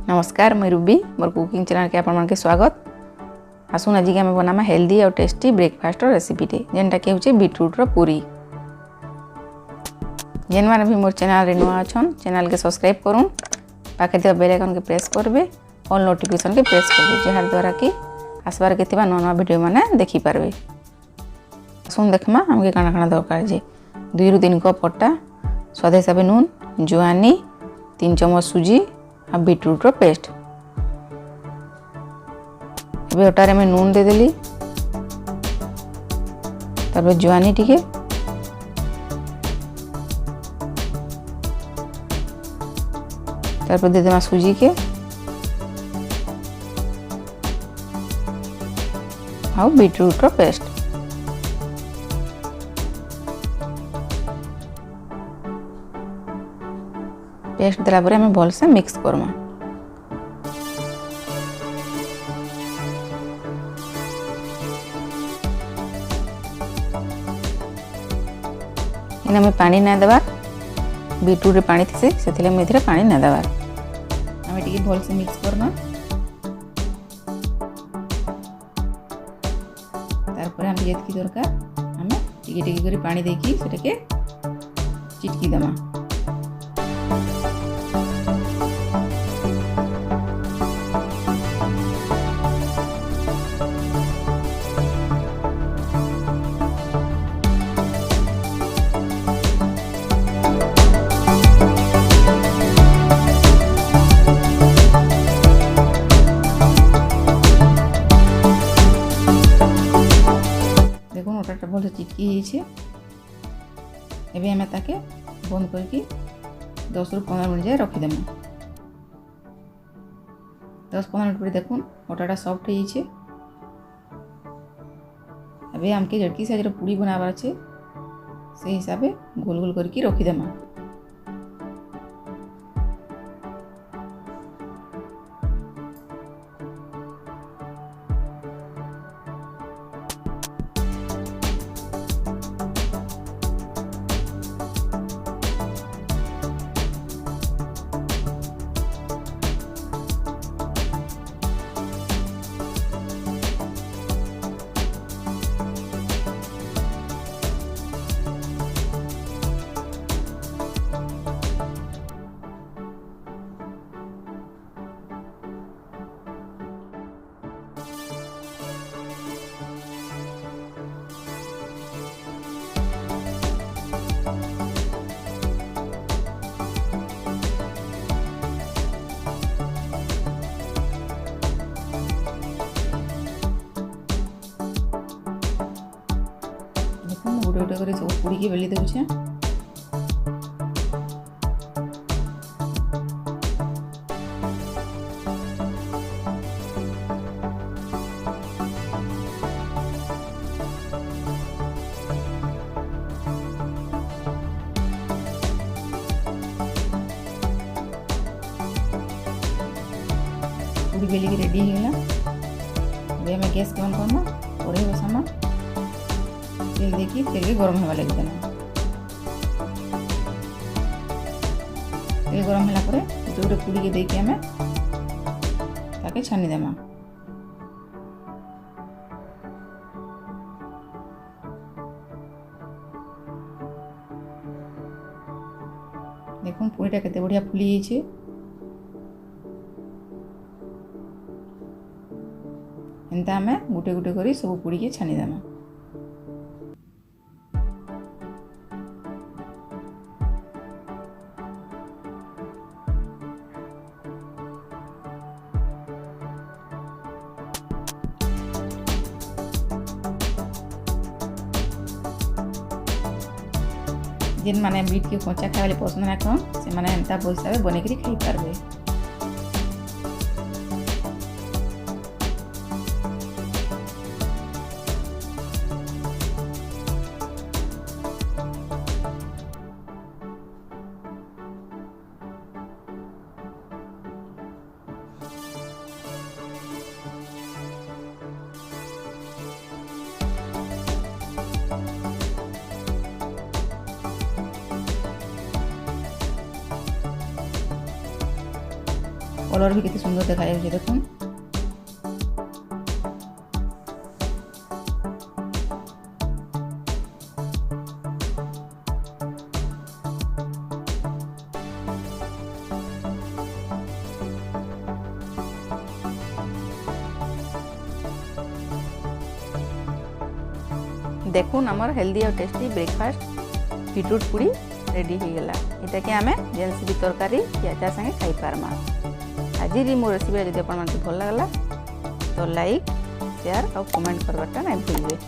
नमस्कार, मैं रूबी मोर cooking channel के आपन के स्वागत। आसुन आज के आम बनामा हेल्दी और टेस्टी ब्रेकफास्ट रेसिपीटे जेनटा कि हूँ बीटरूट पूरी। जेन मैंने भी मोर चैनल नुआ अच्छन चैनल के सब्सक्राइब करूँ, पाखे थी बेल आइकन के प्रेस करेंगे और नोटिफिकेशन के प्रेस करेंगे जहाँ द्वारा कि आसबार के नुआ नुआ वीडियो मैंने देखिपारे। आसुन देखमा आमके काना काना दरकार जे 2 ରୁ 3 कप अटा, स्वाद हिसाब नून, जुआनी, 3 चम्मच सुजी आ बीटरूट पेस्ट। अबे अटारे में नून दे देली, तब जुआनी टिके, तब दे देमा सुजी के आ बीटरूट पेस्ट। पेस्ट देला पर हमें भल से मिक्स करमा। इन हमें पानी ना देवा, बीटरूट रे पानी थी से में पानी ना देवा। हमें टिके भल से मिक्स करना। तारपर हम जेतकी दरकार हमें टिके टिके करी पानी देकी सेटा के चिटकी देमा। देखो अटाटा भल चिटकी होइछे। एबे हमें ताके बंद करके 10 ରୁ 15 मिनट जाए रखी देमा। 10-15 मिनट पर देखो अटाटा सॉफ्ट होइछे। एबे हमके जड़की साइज रो पूरी बनाबार छे, से हिसाबे गोल गोल करके रखी देमा। गोटे गोटे कर सब पूरी के बेली देछे। पूरी बेली के रेडी हो गला। अबे हमें गैस बंद करना, कढ़ाई बसामा, तेल देखी तेल गरम होगा लगे देना। तेल गरम होला परे गोटे गोटे पूरी के देके हमें ताके छानी देमा। देखो पूरीटा केते बढ़िया फुली जाइछे। एंता हमें गोटे गोटे करी सब पूरी के छानी देमा। जेन माने बीट के कच्चा खाए पसंद ना कौन से माने एंता हिसाब बने करी खाई पारबे। कलर भी केते सुंदर देखा जाउछे देखुन। देखुन आमर हेल्दी और टेस्टी ब्रेकफास्ट बीटरूट पूरी रेडी हो गला। इटा कि आमे जेन्स भी तरकारी या चा संगे खाई पारमा। आज मो रेसिपी जब आप भल लगला तो लाइक शेयर और कमेंट करवाटा नहीं भूलिए।